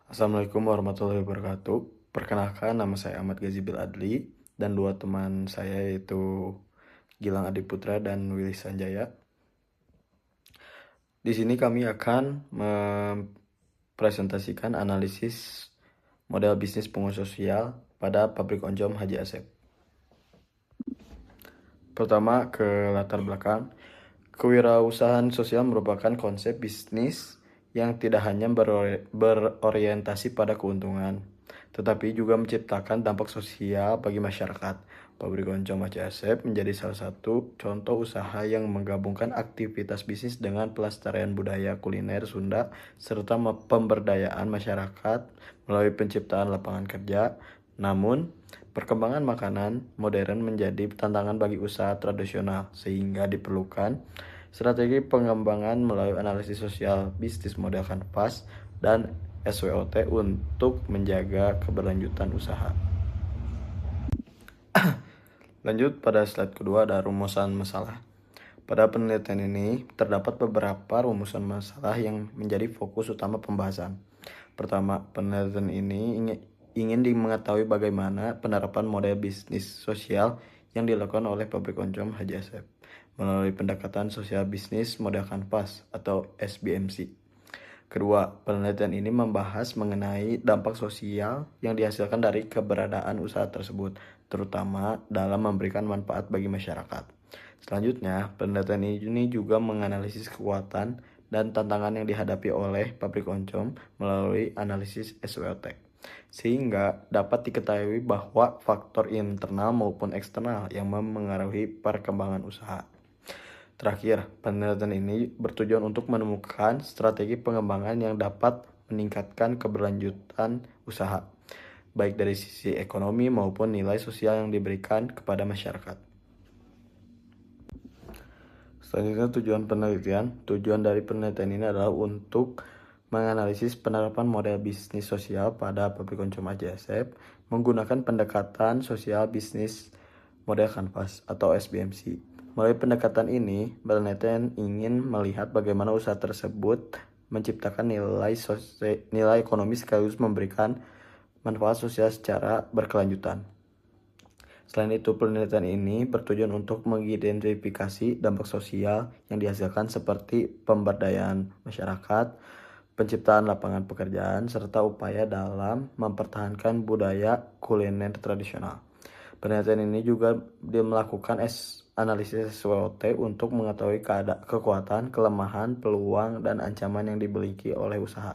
Assalamualaikum warahmatullahi wabarakatuh. Perkenalkan, nama saya Ahmad Gazibil Adli dan dua teman saya yaitu Gilang Adiputra dan Willy Sanjaya. Di sini kami akan mempresentasikan analisis model bisnis pengusaha sosial pada pabrik Onjom Haji Asep. Pertama, ke latar belakang. Kewirausahaan sosial merupakan konsep bisnis yang tidak hanya berorientasi pada keuntungan, tetapi juga menciptakan dampak sosial bagi masyarakat. Pabrik Oncom Haji Asep menjadi salah satu contoh usaha yang menggabungkan aktivitas bisnis dengan pelestarian budaya kuliner Sunda serta pemberdayaan masyarakat melalui penciptaan lapangan kerja. Namun, perkembangan makanan modern menjadi tantangan bagi usaha tradisional sehingga diperlukan strategi pengembangan melalui analisis sosial bisnis model kanvas dan SWOT untuk menjaga keberlanjutan usaha. Lanjut pada slide kedua, ada rumusan masalah. Pada penelitian ini terdapat beberapa rumusan masalah yang menjadi fokus utama pembahasan. Pertama, penelitian ini ingin mengetahui bagaimana penerapan model bisnis sosial yang dilakukan oleh pabrik Oncom Haji Asep melalui pendekatan sosial bisnis model kanvas atau SBMC. Kedua, penelitian ini membahas mengenai dampak sosial yang dihasilkan dari keberadaan usaha tersebut, terutama dalam memberikan manfaat bagi masyarakat. Selanjutnya, penelitian ini juga menganalisis kekuatan dan tantangan yang dihadapi oleh pabrik Oncom melalui analisis SWOT, sehingga dapat diketahui bahwa faktor internal maupun eksternal yang memengaruhi perkembangan usaha. Terakhir, penelitian ini bertujuan untuk menemukan strategi pengembangan yang dapat meningkatkan keberlanjutan usaha, baik dari sisi ekonomi maupun nilai sosial yang diberikan kepada masyarakat. Selanjutnya, tujuan dari penelitian ini adalah untuk menganalisis penerapan model bisnis sosial pada pabrik Oncom Haji Asep menggunakan pendekatan sosial bisnis model kanvas atau SBMC. Melalui pendekatan ini, penelitian ingin melihat bagaimana usaha tersebut menciptakan nilai ekonomi sekaligus memberikan manfaat sosial secara berkelanjutan. Selain itu, penelitian ini bertujuan untuk mengidentifikasi dampak sosial yang dihasilkan seperti pemberdayaan masyarakat, penciptaan lapangan pekerjaan, serta upaya dalam mempertahankan budaya kuliner tradisional. Penelitian ini juga melakukan analisis SWOT untuk mengetahui kekuatan, kelemahan, peluang, dan ancaman yang dimiliki oleh usaha.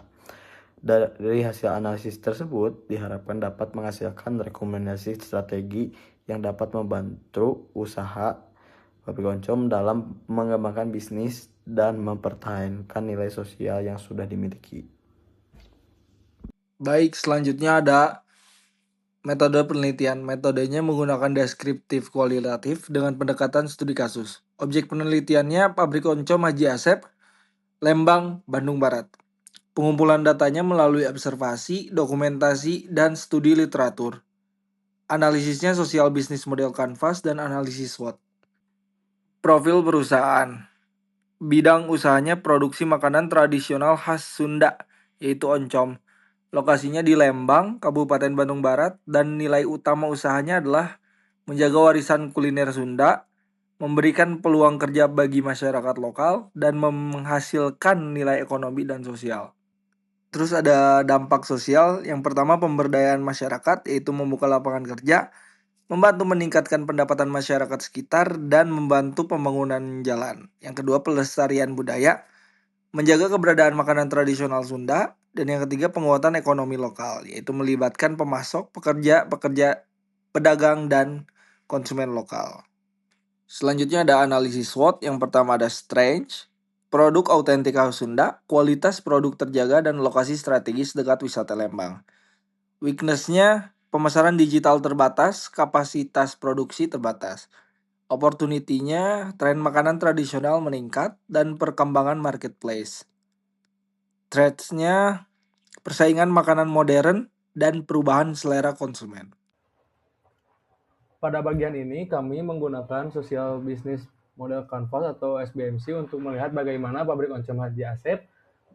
Dari hasil analisis tersebut diharapkan dapat menghasilkan rekomendasi strategi yang dapat membantu usaha pabrik Oncom dalam mengembangkan bisnis dan mempertahankan nilai sosial yang sudah dimiliki. Baik, selanjutnya ada metode penelitian. Metodenya menggunakan deskriptif kualitatif dengan pendekatan studi kasus. Objek penelitiannya pabrik Oncom Haji Asep, Lembang, Bandung Barat. Pengumpulan datanya melalui observasi, dokumentasi, dan studi literatur. Analisisnya sosial bisnis model kanvas dan analisis SWOT. Profil perusahaan. Bidang usahanya produksi makanan tradisional khas Sunda, yaitu oncom. Lokasinya di Lembang, Kabupaten Bandung Barat, dan nilai utama usahanya adalah menjaga warisan kuliner Sunda, memberikan peluang kerja bagi masyarakat lokal, dan menghasilkan nilai ekonomi dan sosial. Terus ada dampak sosial. Yang pertama, pemberdayaan masyarakat, yaitu membuka lapangan kerja, membantu meningkatkan pendapatan masyarakat sekitar, dan membantu pembangunan jalan. Yang kedua, pelestarian budaya, menjaga keberadaan makanan tradisional Sunda. Dan yang ketiga, penguatan ekonomi lokal, yaitu melibatkan pemasok, pekerja, pedagang, dan konsumen lokal. Selanjutnya ada analisis SWOT. Yang pertama ada strength, produk autentik khas Sunda, kualitas produk terjaga, dan lokasi strategis dekat wisata Lembang. Weakness-nya, pemasaran digital terbatas, kapasitas produksi terbatas. Opportunity-nya, tren makanan tradisional meningkat, dan perkembangan marketplace. Threats-nya, persaingan makanan modern, dan perubahan selera konsumen. Pada bagian ini kami menggunakan Social Business Model Canvas atau SBMC untuk melihat bagaimana pabrik Oncom Haji Asep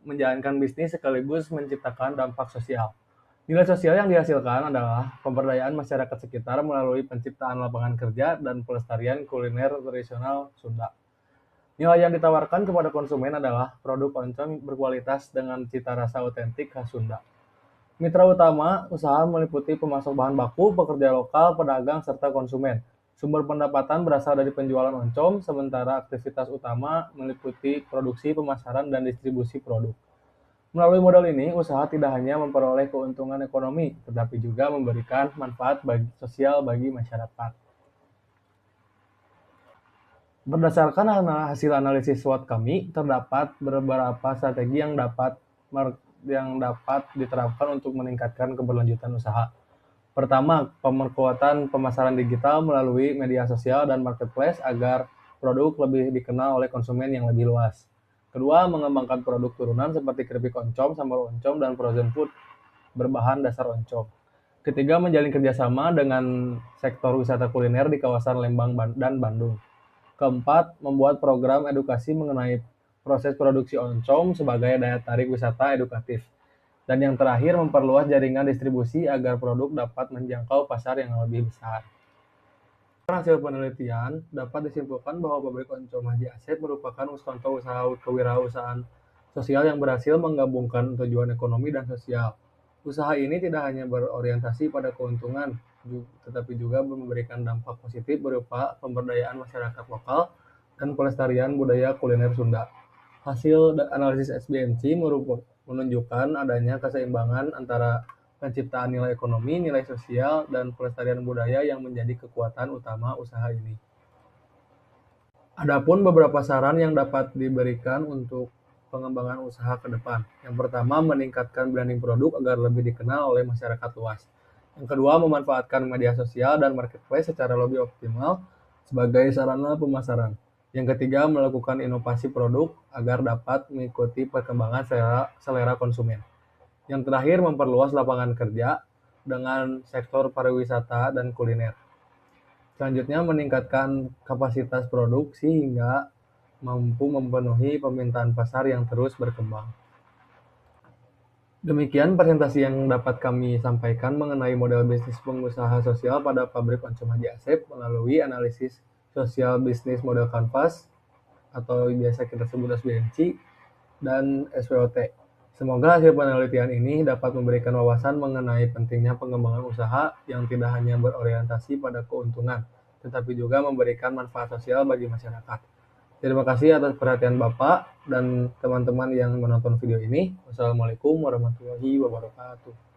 menjalankan bisnis sekaligus menciptakan dampak sosial. Nilai sosial yang dihasilkan adalah pemberdayaan masyarakat sekitar melalui penciptaan lapangan kerja dan pelestarian kuliner tradisional Sunda. Nilai yang ditawarkan kepada konsumen adalah produk oncom berkualitas dengan cita rasa otentik khas Sunda. Mitra utama usaha meliputi pemasok bahan baku, pekerja lokal, pedagang, serta konsumen. Sumber pendapatan berasal dari penjualan oncom, sementara aktivitas utama meliputi produksi, pemasaran, dan distribusi produk. Melalui modal ini, usaha tidak hanya memperoleh keuntungan ekonomi, tetapi juga memberikan manfaat sosial bagi masyarakat. Berdasarkan hasil analisis SWOT kami, terdapat beberapa strategi yang dapat diterapkan untuk meningkatkan keberlanjutan usaha. Pertama, pemerkuatan pemasaran digital melalui media sosial dan marketplace agar produk lebih dikenal oleh konsumen yang lebih luas. Kedua, mengembangkan produk turunan seperti keripik oncom, sambal oncom, dan frozen food berbahan dasar oncom. Ketiga, menjalin kerjasama dengan sektor wisata kuliner di kawasan Lembang dan Bandung. Keempat, membuat program edukasi mengenai proses produksi oncom sebagai daya tarik wisata edukatif. Dan yang terakhir, memperluas jaringan distribusi agar produk dapat menjangkau pasar yang lebih besar. Hasil penelitian dapat disimpulkan bahwa pabrik oncom Haji Asep merupakan contoh usaha kewirausahaan sosial yang berhasil menggabungkan tujuan ekonomi dan sosial. Usaha ini tidak hanya berorientasi pada keuntungan, tetapi juga memberikan dampak positif berupa pemberdayaan masyarakat lokal dan pelestarian budaya kuliner Sunda. Hasil analisis SBMC menunjukkan adanya keseimbangan antara penciptaan nilai ekonomi, nilai sosial, dan pelestarian budaya yang menjadi kekuatan utama usaha ini. Adapun beberapa saran yang dapat diberikan untuk pengembangan usaha ke depan. Yang pertama, meningkatkan branding produk agar lebih dikenal oleh masyarakat luas. Yang kedua, memanfaatkan media sosial dan marketplace secara lebih optimal sebagai sarana pemasaran. Yang ketiga, melakukan inovasi produk agar dapat mengikuti perkembangan selera konsumen. Yang terakhir, memperluas lapangan kerja dengan sektor pariwisata dan kuliner. Selanjutnya, meningkatkan kapasitas produksi hingga mampu memenuhi permintaan pasar yang terus berkembang. Demikian presentasi yang dapat kami sampaikan mengenai model bisnis pengusaha sosial pada pabrik oncom Haji Asep melalui analisis sosial bisnis model Canvas atau biasa kita sebut SBMC dan SWOT. Semoga hasil penelitian ini dapat memberikan wawasan mengenai pentingnya pengembangan usaha yang tidak hanya berorientasi pada keuntungan, tetapi juga memberikan manfaat sosial bagi masyarakat. Terima kasih atas perhatian Bapak dan teman-teman yang menonton video ini. Wassalamualaikum warahmatullahi wabarakatuh.